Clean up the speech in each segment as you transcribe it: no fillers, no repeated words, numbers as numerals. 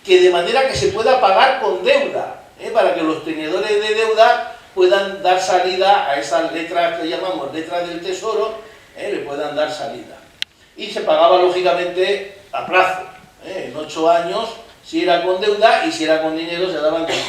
que de manera que se pueda pagar con deuda, para que los tenedores de deuda puedan dar salida a esas letras que llamamos letras del tesoro, le puedan dar salida. Y se pagaba lógicamente a plazo, en 8 años, si era con deuda, y si era con dinero se daban 16.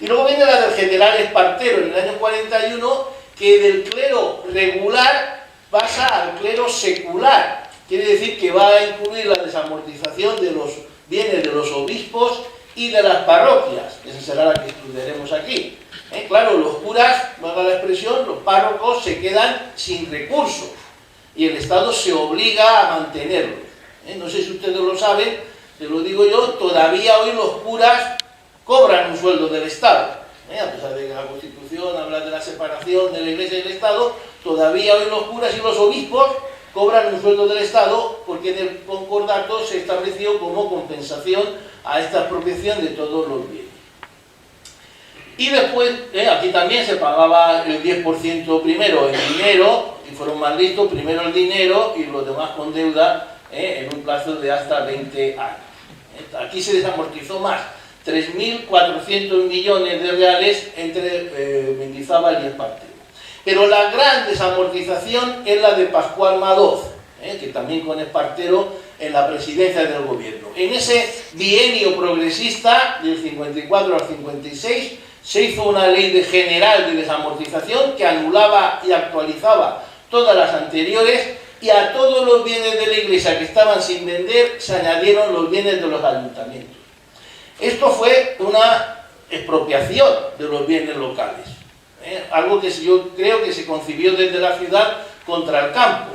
Y luego viene la del general Espartero en el año 41, que del clero regular pasa al clero secular. Quiere decir que va a incluir la desamortización de los bienes de los obispos y de las parroquias. Esa será la que estudiaremos aquí. Claro, los curas, valga la expresión, los párrocos se quedan sin recursos y el Estado se obliga a mantenerlos. No sé si ustedes lo saben, te lo digo yo, todavía hoy los curas cobran un sueldo del Estado. A pesar de que la Constitución habla de la separación de la Iglesia y del Estado, todavía hoy los curas y los obispos cobran un sueldo del Estado porque en el concordato se estableció como compensación a esta expropiación de todos los bienes. Y después, aquí también se pagaba el 10% primero en dinero, y fueron más listos, primero el dinero y los demás con deuda en un plazo de hasta 20 años. Aquí se desamortizó más, 3.400 millones de reales entre Mendizábal y Espartero. Pero la gran desamortización es la de Pascual Madoz, que también con Espartero en la presidencia del gobierno. En ese bienio progresista, del 54 al 56, se hizo una ley general de desamortización que anulaba y actualizaba todas las anteriores, y a todos los bienes de la Iglesia que estaban sin vender se añadieron los bienes de los ayuntamientos. Esto fue una expropiación de los bienes locales, algo que yo creo que se concibió desde la ciudad contra el campo.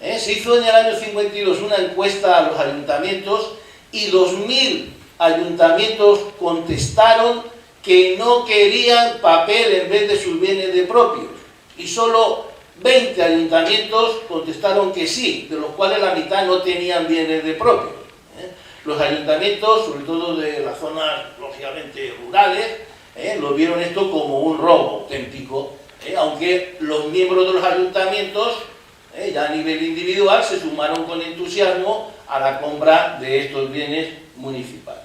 Se hizo en el año 52 una encuesta a los ayuntamientos y 2.000 ayuntamientos contestaron que no querían papel en vez de sus bienes de propios, y solo 20 ayuntamientos contestaron que sí, de los cuales la mitad no tenían bienes de propios. Los ayuntamientos, sobre todo de las zonas lógicamente rurales, lo vieron esto como un robo auténtico, aunque los miembros de los ayuntamientos, ya a nivel individual, se sumaron con entusiasmo a la compra de estos bienes municipales.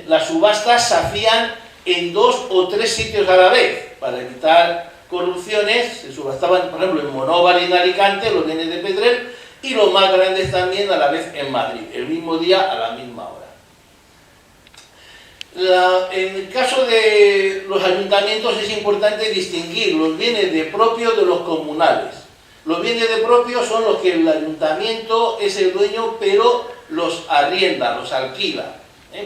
Las subastas se hacían en 2 o 3 sitios a la vez, para evitar corrupciones. Se subastaban, por ejemplo, en Monóvar y en Alicante, los bienes de Pedrell, y los más grandes también a la vez en Madrid, el mismo día a la misma hora. En el caso de los ayuntamientos es importante distinguir los bienes de propios de los comunales. Los bienes de propios son los que el ayuntamiento es el dueño, pero los arrienda, los alquila.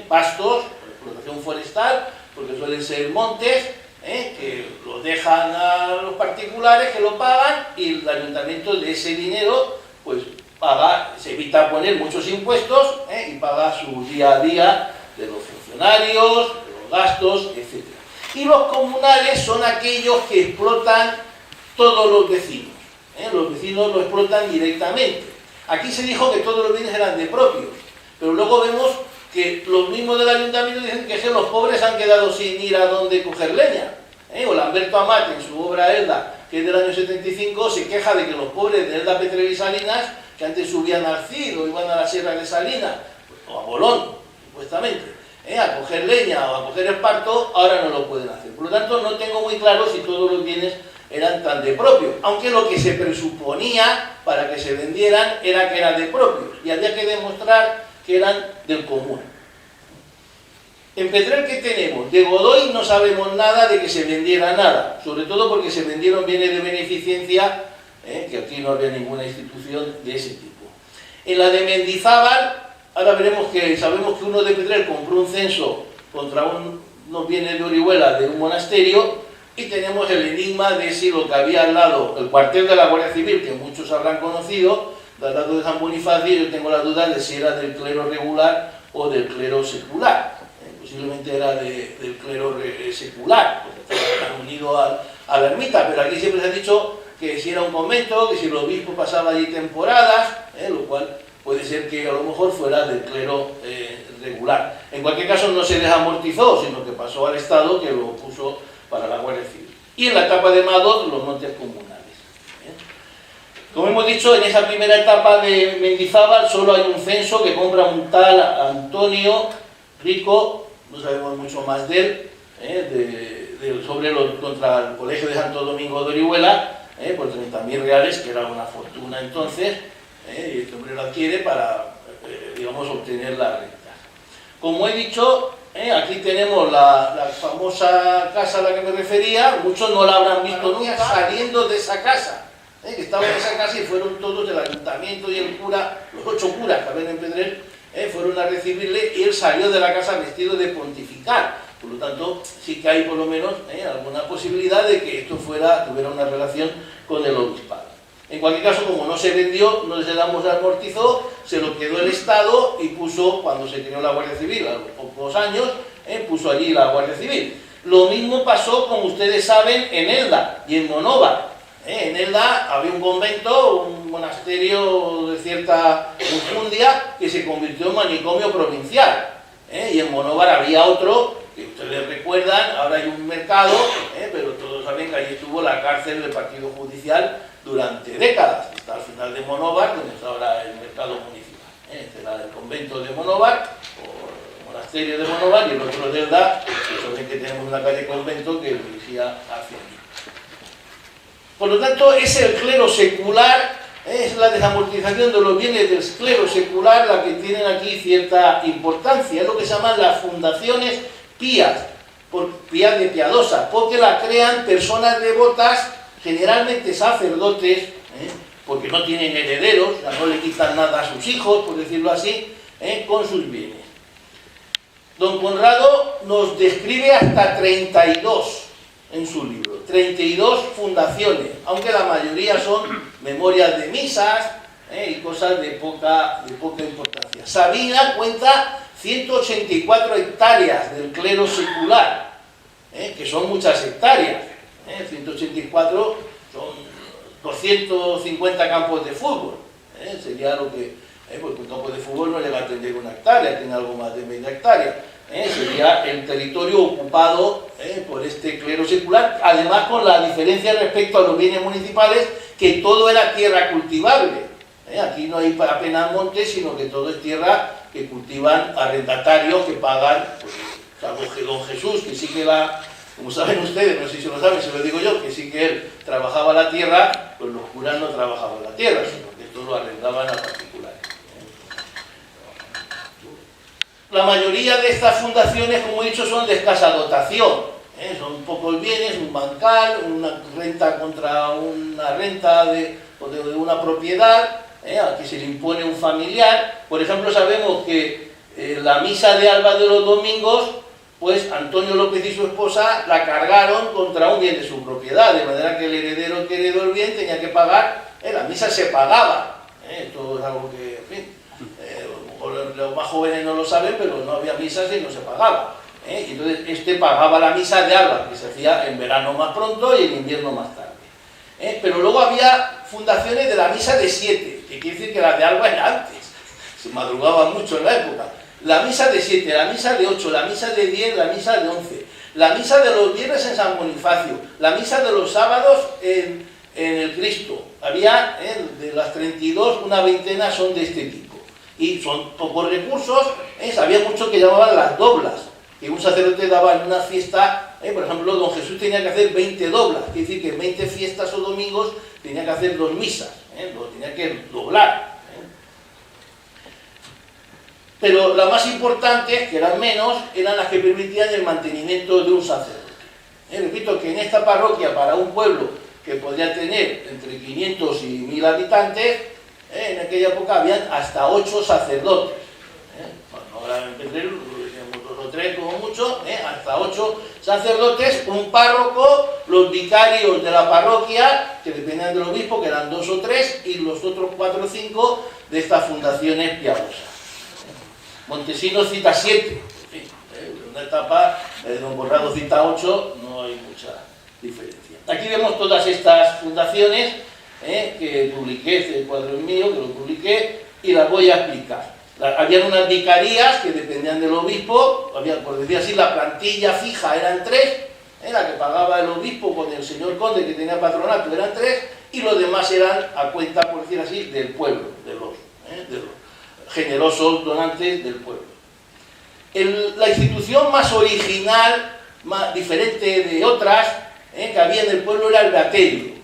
Pastos, explotación forestal, porque suelen ser montes, que los dejan a los particulares que lo pagan, y el ayuntamiento de ese dinero pues paga, se evita poner muchos impuestos, y paga su día a día de los funcionarios, de los gastos, etc. Y los comunales son aquellos que explotan todos los vecinos. Los vecinos lo explotan directamente. Aquí se dijo que todos los bienes eran de propios, pero luego vemos que los mismos del ayuntamiento dicen que los pobres han quedado sin ir a dónde coger leña. O Lamberto Amat, en su obra Elda, que es del año 75, se queja de que los pobres de Elda, Petrer y Salinas, que antes subían al Cid o iban a la Sierra de Salinas, o a Bolón, supuestamente, a coger leña o a coger esparto, ahora no lo pueden hacer. Por lo tanto, no tengo muy claro si todos los bienes eran tan de propio, aunque lo que se presuponía para que se vendieran era que eran de propios, y había que demostrar que eran del común. En Pedrell, ¿qué tenemos? De Godoy no sabemos nada de que se vendiera nada, sobre todo porque se vendieron bienes de beneficencia, que aquí no había ninguna institución de ese tipo. En la de Mendizábal, ahora veremos que sabemos que uno de Pedrell compró un censo contra unos bienes de Orihuela de un monasterio, y tenemos el enigma de si lo que había al lado, el cuartel de la Guardia Civil, que muchos habrán conocido, del lado de San Bonifacio, yo tengo la duda de si era del clero regular o del clero secular. Posiblemente era del clero secular, porque estaba unido a la ermita, pero aquí siempre se ha dicho que si era un convento, que si el obispo pasaba allí temporadas, lo cual puede ser que a lo mejor fuera del clero regular. En cualquier caso no se desamortizó, sino que pasó al Estado, que lo puso para la Guardia Civil. Y en la etapa de Madoz, los montes comunales. Como hemos dicho, en esa primera etapa de Mendizábal solo hay un censo que compra un tal Antonio Rico, no sabemos mucho más de él, contra el Colegio de Santo Domingo de Orihuela, por 30.000 reales, que era una fortuna entonces, y este hombre lo adquiere para, digamos, obtener la renta. Como he dicho, aquí tenemos la famosa casa a la que me refería, muchos no la habrán visto nunca saliendo de esa casa. Que estaban en esa casa y fueron todos del ayuntamiento y el cura, los 8 curas que habían en Pedrel, fueron a recibirle y él salió de la casa vestido de pontifical. Por lo tanto, sí que hay por lo menos alguna posibilidad de que esto tuviera una relación con el obispado. En cualquier caso, como no se vendió, no se amortizó, se lo quedó el Estado y puso, cuando se creó la Guardia Civil, a los pocos años, puso allí la Guardia Civil. Lo mismo pasó, como ustedes saben, en Elda y en Monóvar. En Elda había un convento, un monasterio de cierta enjundia que se convirtió en manicomio provincial. Y en Monóvar había otro, que ustedes recuerdan, ahora hay un mercado, pero todos saben que allí estuvo la cárcel del partido judicial durante décadas. Está al final de Monóvar, donde está ahora el mercado municipal. Este era el convento de Monóvar, o el monasterio de Monóvar, y el otro de Elda, que saben que tenemos una calle convento que dirigía hacia allí. Por lo tanto, es el clero secular, es la desamortización de los bienes del clero secular la que tienen aquí cierta importancia. Es lo que se llaman las fundaciones pías, pías de piadosas, porque la crean personas devotas, generalmente sacerdotes, porque no tienen herederos, o sea, no le quitan nada a sus hijos, por decirlo así, con sus bienes. Don Conrado nos describe hasta 32 en su libro, 32 fundaciones, aunque la mayoría son memorias de misas y cosas de poca importancia. Sabina cuenta 184 hectáreas del clero secular, que son muchas hectáreas. 184 son 250 campos de fútbol. Sería lo que, porque un campo de fútbol no llega a tener 1 hectárea, tiene algo más de media hectárea. Sería el territorio ocupado por este clero secular, además con la diferencia respecto a los bienes municipales, que todo era tierra cultivable. Aquí no hay apenas montes, sino que todo es tierra que cultivan arrendatarios que pagan, pues, salvo don Jesús, que sí que como saben ustedes, no sé si lo saben, se lo digo yo, que sí que él trabajaba la tierra, pues los curas no trabajaban la tierra, sino que esto lo arrendaban a particulares. La mayoría de estas fundaciones, como he dicho, son de escasa dotación. Son pocos bienes, un bancal, una renta contra una renta de una propiedad, a que se le impone un familiar. Por ejemplo, sabemos que la misa de Alba de los domingos, pues Antonio López y su esposa la cargaron contra un bien de su propiedad, de manera que el heredero que heredó el bien tenía que pagar, la misa se pagaba. Esto es algo que, en fin, los más jóvenes no lo saben, pero no había misas y no se pagaba. Entonces este pagaba la misa de Alba, que se hacía en verano más pronto y en invierno más tarde. Pero luego había fundaciones de la misa de 7, que quiere decir que la de Alba era antes, se madrugaba mucho en la época. La misa de 7, la misa de 8, la misa de 10, la misa de 11, la misa de los viernes en San Bonifacio, la misa de los sábados en el Cristo. Había, de las 32, una veintena son de este tipo. Y son pocos recursos, había mucho que llamaban las doblas, que un sacerdote daba en una fiesta, por ejemplo, don Jesús tenía que hacer 20 doblas, quiere decir que en 20 fiestas o domingos tenía que hacer 2 misas, lo tenía que doblar. Pero las más importantes, que eran menos, eran las que permitían el mantenimiento de un sacerdote. Repito que en esta parroquia, para un pueblo que podría tener entre 500 y 1000 habitantes, en aquella época habían hasta 8 sacerdotes. Bueno, ahora en Pedrel tenemos 2 o 3 como mucho, hasta 8 sacerdotes, un párroco, los vicarios de la parroquia, que dependían del obispo, que eran 2 o 3, y los otros 4 o 5 de estas fundaciones piadosas. Montesinos cita 7, en fin, en una etapa, don Conrado cita 8, no hay mucha diferencia. Aquí vemos todas estas fundaciones que publiqué, este cuadro es mío, que lo publiqué, y las voy a explicar. Habían unas vicarías que dependían del obispo, había, por decir así, la plantilla fija eran 3, la que pagaba el obispo con el señor conde que tenía patronato eran 3, y los demás eran a cuenta, por decir así, del pueblo, de los generosos donantes del pueblo. La institución más original, más diferente de otras, que había en el pueblo, era el beaterio.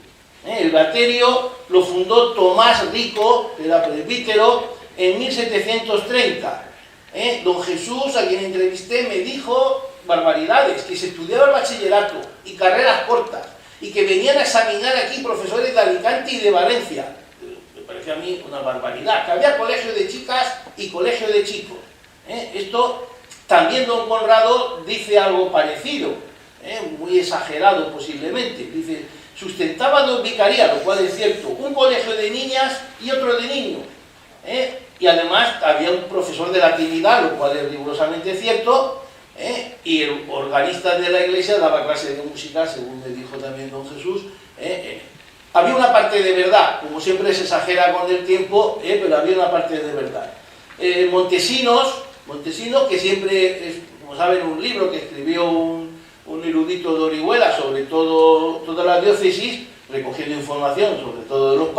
El beaterio lo fundó Tomás Rico, que era presbítero, en 1730. Don Jesús, a quien entrevisté, me dijo barbaridades, que se estudiaba el bachillerato y carreras cortas, y que venían a examinar aquí profesores de Alicante y de Valencia. Me parecía a mí una barbaridad, que había colegio de chicas y colegio de chicos. Esto también don Conrado dice algo parecido, muy exagerado posiblemente. Dice, sustentaba dos vicarías, lo cual es cierto, un colegio de niñas y otro de niños. Y además había un profesor de latinidad, lo cual es rigurosamente cierto, y el organista de la iglesia daba clase de música, según me dijo también don Jesús. Había una parte de verdad, como siempre se exagera con el tiempo, pero había una parte de verdad. Montesinos, que siempre es, como saben, un libro que escribió un erudito de Orihuela sobre toda la diócesis, recogiendo información sobre todo de los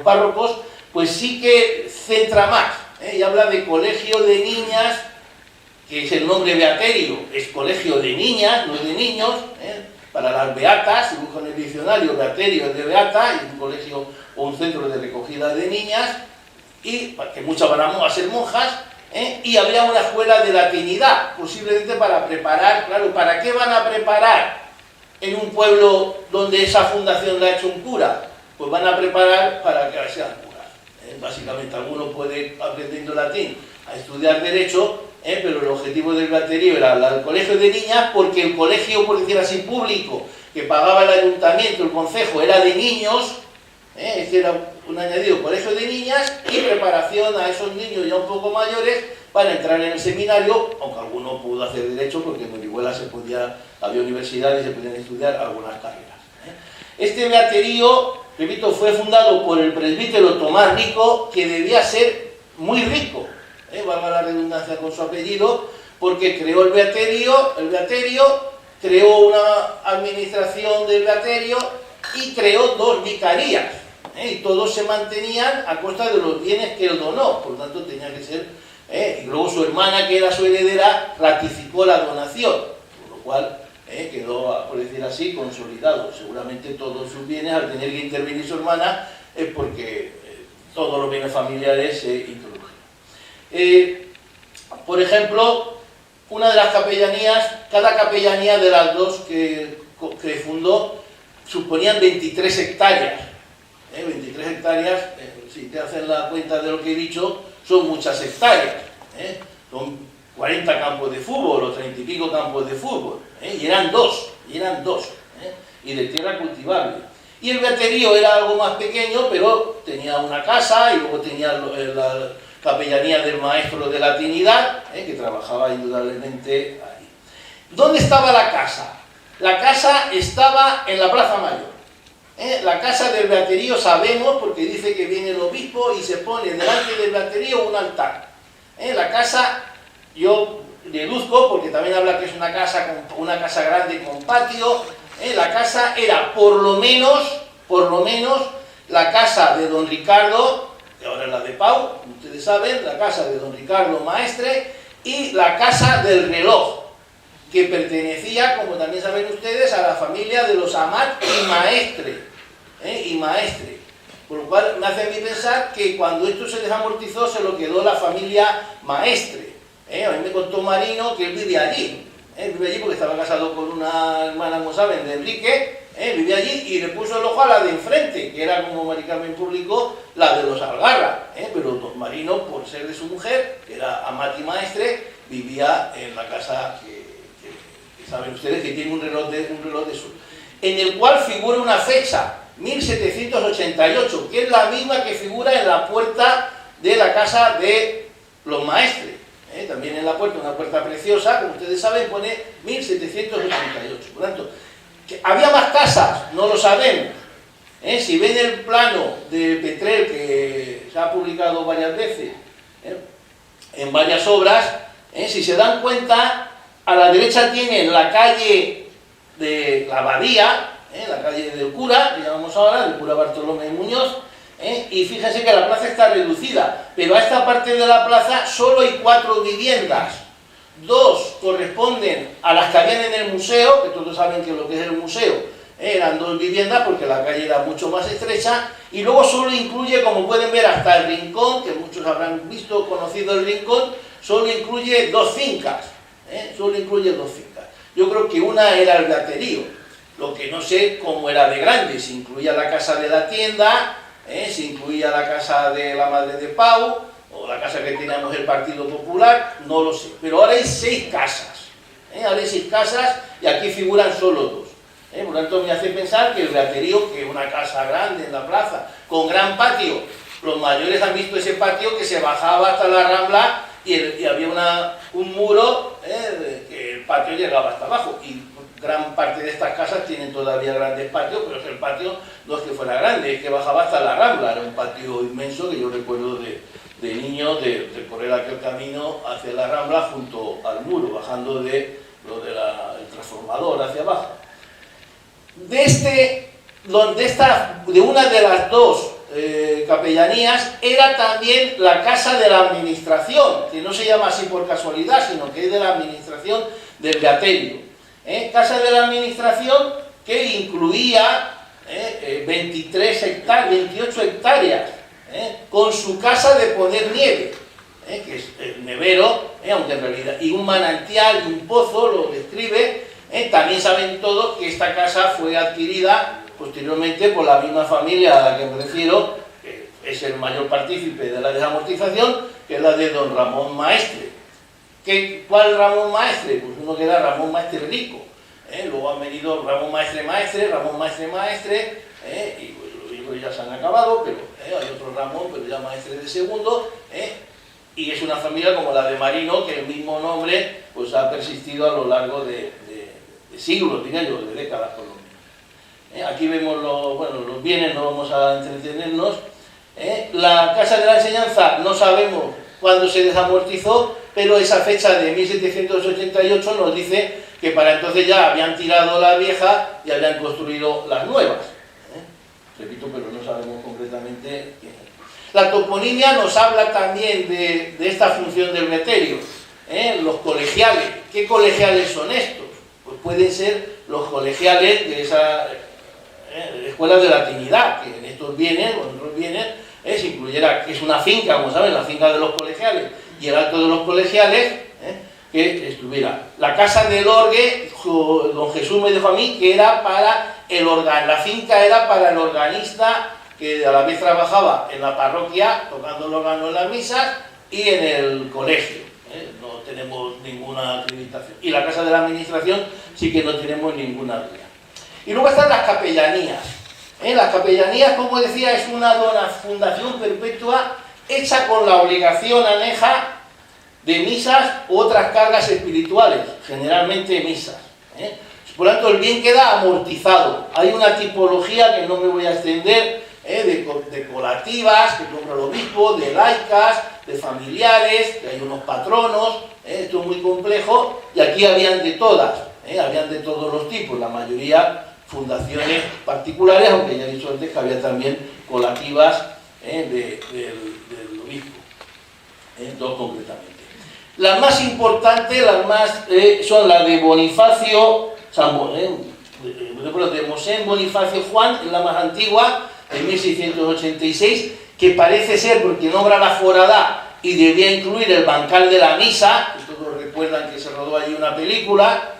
párrocos, pues sí que centra más, y habla de colegio de niñas, que es el nombre beaterio, es colegio de niñas, no de niños, para las beatas, si buscan el diccionario, beaterio es de beata, y un colegio o un centro de recogida de niñas, y que muchas van a ser monjas, y había una escuela de latinidad, posiblemente para preparar, claro, ¿para qué van a preparar en un pueblo donde esa fundación la ha hecho un cura? Pues van a preparar para que sean curas. Básicamente, alguno puede, aprendiendo latín, a estudiar derecho, pero el objetivo del beaterio era el colegio de niñas, porque el colegio, por decir así, público, que pagaba el ayuntamiento, el concejo, era de niños, este era un añadido, colegio de niñas, y preparación a esos niños ya un poco mayores para entrar en el seminario, aunque alguno pudo hacer derecho, porque en Orihuela había universidades y se podían estudiar algunas carreras. Este beaterio, repito, fue fundado por el presbítero Tomás Rico, que debía ser muy rico, valga la redundancia con su apellido, porque creó el beaterio, creó una administración del beaterio y creó dos vicarías, y todos se mantenían a costa de los bienes que él donó, por lo tanto tenía que ser, y luego su hermana, que era su heredera, ratificó la donación, por lo cual quedó, por decir así, consolidado. Seguramente todos sus bienes, al tener que intervenir su hermana, es porque todos los bienes familiares se introdujeron. Por ejemplo, una de las capellanías, cada capellanía de las dos que fundó, suponían 23 hectáreas. 23 hectáreas, si te hacen la cuenta de lo que he dicho, son muchas hectáreas. Son 40 campos de fútbol o 30 y pico campos de fútbol. Y eran dos. Y de tierra cultivable. Y el beaterio era algo más pequeño, pero tenía una casa y luego tenía la capellanía del maestro de latinidad, que trabajaba indudablemente ahí. ¿Dónde estaba la casa? La casa estaba en la Plaza Mayor. La casa del beaterio sabemos, porque dice que viene el obispo y se pone delante del beaterio un altar. La casa, yo deduzco, porque también habla que es una casa grande con patio, la casa era por lo menos la casa de don Ricardo, que ahora es la de Pau, como ustedes saben, la casa de don Ricardo Maestre, y la casa del reloj, que pertenecía, como también saben ustedes, a la familia de los Amat y Maestre. Por lo cual me hace a mí pensar que cuando esto se desamortizó se lo quedó la familia Maestre. A mí me contó Marino que él vive allí. Vive allí porque estaba casado con una hermana, como saben, de Enrique. Vivía allí y le puso el ojo a la de enfrente, que era, como Mari Carmen publicó, la de los Algarra. Pero don Marino, por ser de su mujer, que era Amat y Maestre, vivía en la casa que saben ustedes, que tiene un reloj de sol, en el cual figura una fecha, 1788, que es la misma que figura en la puerta de la casa de los Maestres. También en la puerta, una puerta preciosa, como ustedes saben, pone 1788. Por lo tanto, ¿había más casas? No lo sabemos. Si ven el plano de Petrel, que se ha publicado varias veces, en varias obras, si se dan cuenta, a la derecha tienen la calle de la abadía, la calle del cura, que llamamos ahora, del cura Bartolomé Muñoz, y fíjense que la plaza está reducida, pero a esta parte de la plaza solo hay 4 viviendas. 2 corresponden a las que habían en el museo, que todos saben que lo que es el museo eran 2 viviendas porque la calle era mucho más estrecha, y luego solo incluye, como pueden ver, hasta el rincón, que muchos habrán visto, conocido el rincón, solo incluye 2 fincas, solo incluye 2 fincas. Yo creo que una era el beaterío, lo que no sé cómo era de grande, si incluía la casa de la tienda, si incluía la casa de la madre de Pau, o la casa que teníamos el Partido Popular, no lo sé. Pero ahora hay 6 casas, ahora hay 6 casas y aquí figuran solo 2. Por lo tanto me hace pensar que el beaterío, que es una casa grande en la plaza, con gran patio, los mayores han visto ese patio que se bajaba hasta la Rambla y había un muro, que el patio llegaba hasta abajo, y gran parte de estas casas tienen todavía grandes patios, pero el patio no es que fuera grande, es que bajaba hasta la Rambla, era un patio inmenso que yo recuerdo de niño, de recorrer aquel camino hacia la Rambla junto al muro, bajando de el transformador hacia abajo. De una de las 2 capellanías era también la casa de la administración, que no se llama así por casualidad, sino que es de la administración del beaterio. Casa de la administración que incluía 28 hectáreas, con su casa de poner nieve, que es el nevero, aunque en realidad, y un manantial y un pozo, lo describe. También saben todos que esta casa fue adquirida posteriormente por la misma familia a la que me refiero, que es el mayor partícipe de la desamortización, que es la de don Ramón Maestre. ¿Cuál Ramón Maestre? Pues uno que era Ramón Maestre rico. Luego han venido Ramón Maestre, Ramón Maestre, y pues, los hijos ya se han acabado, pero hay otro Ramón, pero ya Maestre de segundo, y es una familia como la de Marino, que el mismo nombre pues ha persistido a lo largo de siglos, diría yo, de décadas por lo menos. Aquí vemos los bienes, no vamos a entretenernos. La Casa de la Enseñanza no sabemos cuándo se desamortizó, pero esa fecha de 1788 nos dice que para entonces ya habían tirado la vieja y habían construido las nuevas. Repito, pero no sabemos concretamente quién es. La toponimia nos habla también de esta función del beaterio. Los colegiales. ¿Qué colegiales son estos? Pues pueden ser los colegiales de esa escuela de la Trinidad, que en estos bienes, o en otros bienes, se incluyera, que es una finca, como saben, la finca de los colegiales y el alto de los colegiales, que estuviera. La casa del orgue, don Jesús me dijo a mí que era para el la finca era para el organista, que a la vez trabajaba en la parroquia, tocando el órgano en las misas, y en el colegio. No tenemos ninguna acreditación. Y la casa de la administración sí que no tenemos ninguna duda. Y luego están las capellanías. Las capellanías, como decía, es una fundación perpetua hecha con la obligación aneja de misas u otras cargas espirituales, generalmente misas. Por lo tanto, el bien queda amortizado. Hay una tipología que no me voy a extender, de colativas, que compra el obispo, de laicas, de familiares, que hay unos patronos, esto es muy complejo, y aquí habían de todas, habían de todos los tipos, la mayoría fundaciones particulares, aunque ya he dicho antes que había también colativas del obispo, 2 concretamente. Las más importantes, son las de Bonifacio, de Mosén Bonifacio Juan, es la más antigua, de 1686, que parece ser, porque nombra la foradá y debía incluir el bancal de la misa, que todos recuerdan que se rodó allí una película,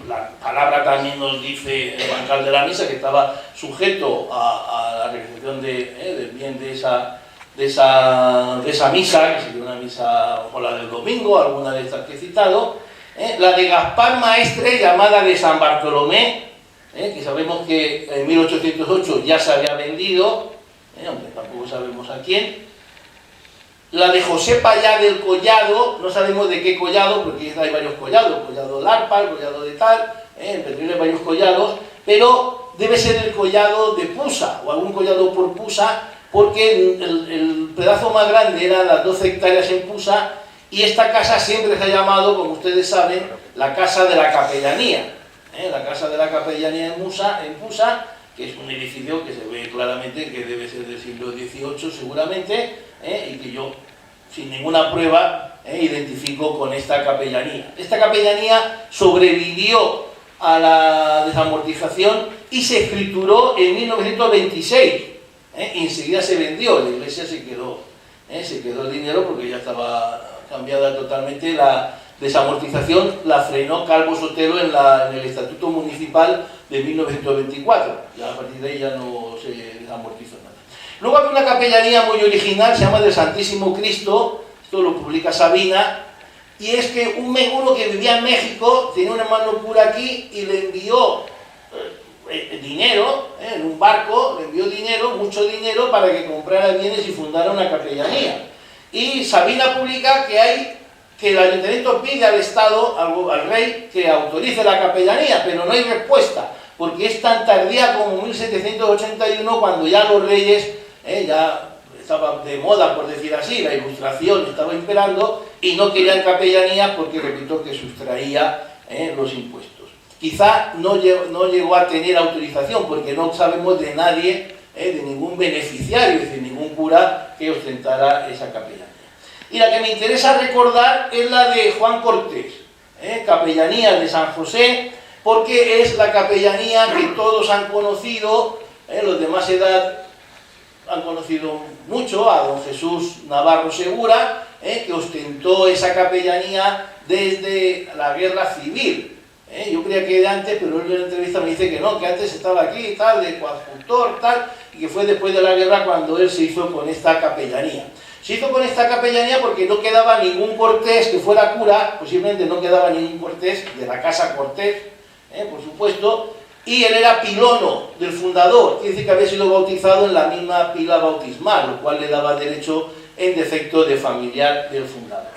la palabra también nos dice el bancal de la misa, que estaba sujeto a la realización del bien de esa misa, que sería una misa o la del domingo, alguna de estas que he citado. La de Gaspar Maestre, llamada de San Bartolomé, que sabemos que en 1808 ya se había vendido, aunque tampoco sabemos a quién. La de José Payá del Collado, no sabemos de qué collado, porque hay varios collados, collado del Arpa, el collado de tal, en Petrillo hay varios collados, pero debe ser el collado de Pusa, o algún collado por Pusa, porque el pedazo más grande eran las 12 hectáreas en Pusa, y esta casa siempre se ha llamado, como ustedes saben, la casa de la capellanía. la casa de la capellanía en Pusa, que es un edificio que se ve claramente que debe ser del siglo XVIII seguramente, y que yo, sin ninguna prueba, identifico con esta capellanía. Esta capellanía sobrevivió a la desamortización y se escrituró en 1926. Y enseguida se vendió, la iglesia se quedó el dinero porque ya estaba cambiada totalmente. La desamortización la frenó Calvo Sotelo en el Estatuto Municipal de 1924. Ya a partir de ahí ya no se desamortizó nada. Luego había una capellanía muy original, se llama del Santísimo Cristo, esto lo publica Sabina, y es que uno que vivía en México tenía un hermano cura aquí y le envió dinero, en un barco, le envió dinero, mucho dinero, para que comprara bienes y fundara una capellanía. Y Sabina publica que el ayuntamiento pide al Estado, al rey, que autorice la capellanía, pero no hay respuesta, porque es tan tardía como 1781, cuando ya los reyes, ya estaba de moda, por decir así, la ilustración estaba imperando, y no querían capellanías porque, repito, que sustraía los impuestos. Quizá no llegó a tener autorización, porque no sabemos de nadie, de ningún beneficiario, es decir, ningún cura que ostentara esa capellanía. Y la que me interesa recordar es la de Juan Cortés, capellanía de San José, porque es la capellanía que todos han conocido, los de más edad han conocido mucho, a don Jesús Navarro Segura, que ostentó esa capellanía desde la Guerra Civil. Yo creía que de antes, pero él en la entrevista me dice que no, que antes estaba aquí, tal, de coadjutor, tal, y que fue después de la guerra cuando él se hizo con esta capellanía. Se hizo con esta capellanía porque no quedaba ningún cortés que fuera cura, posiblemente no quedaba ningún cortés de la casa Cortés, por supuesto, y él era pilono del fundador, quiere decir que había sido bautizado en la misma pila bautismal, lo cual le daba derecho en defecto de familiar del fundador.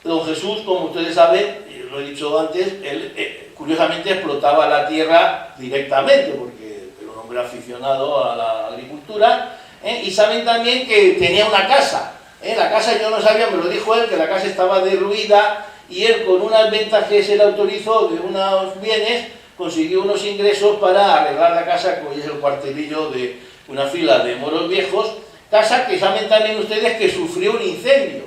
Don Jesús, como ustedes saben, lo he dicho antes, él curiosamente explotaba la tierra directamente, porque era un hombre aficionado a la agricultura, y saben también que tenía una casa. La casa, yo no sabía, me lo dijo él, que la casa estaba derruida, y él, con unas ventas que se le autorizó de unos bienes, consiguió unos ingresos para arreglar la casa, que hoy es el cuartelillo de una fila de moros viejos, casa que saben también ustedes que sufrió un incendio.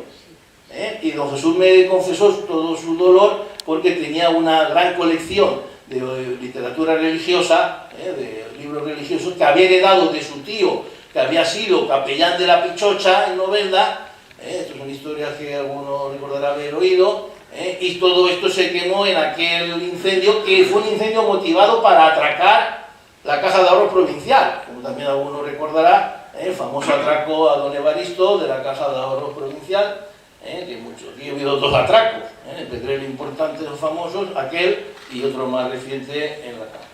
Y don Jesús me confesó todo su dolor porque tenía una gran colección de literatura religiosa, de libros religiosos, que había heredado de su tío, que había sido capellán de la Pichocha en Novelda. Estas son historias que alguno recordará haber oído, y todo esto se quemó en aquel incendio, que fue un incendio motivado para atracar la Caja de Ahorros Provincial, como también alguno recordará, el famoso atraco a don Evaristo de la Caja de Ahorros Provincial, que muchos, aquí ha habido dos atracos, Pedrero importantes o famosos, aquel y otro más reciente en la Cámara.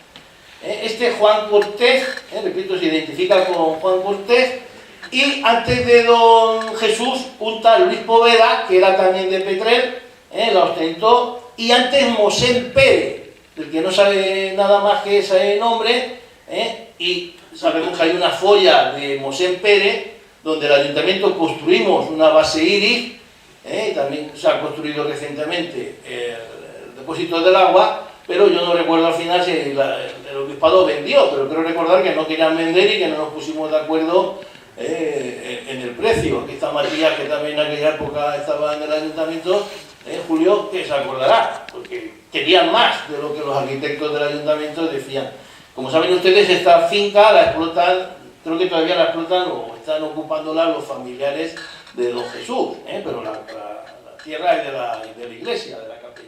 Este Juan Cortés, repito, se identifica con Juan Cortés, y antes de don Jesús, un tal Luis Poveda, que era también de Petrel, la ostentó, y antes Mosén Pérez, del que no sabe nada más que ese nombre, y sabemos que hay una folla de Mosén Pérez, donde el ayuntamiento construimos una base iris, también se ha construido recientemente el depósito del agua, pero yo no recuerdo al final si el obispado vendió, pero creo recordar que no querían vender y que no nos pusimos de acuerdo en el precio. Aquí está Matías, que también en aquella época estaba en el ayuntamiento, Julio, que se acordará, porque querían más de lo que los arquitectos del ayuntamiento decían. Como saben ustedes, esta finca la explotan, creo que todavía la explotan o están ocupándola los familiares de don Jesús, pero la tierra es de la iglesia, de la capilla.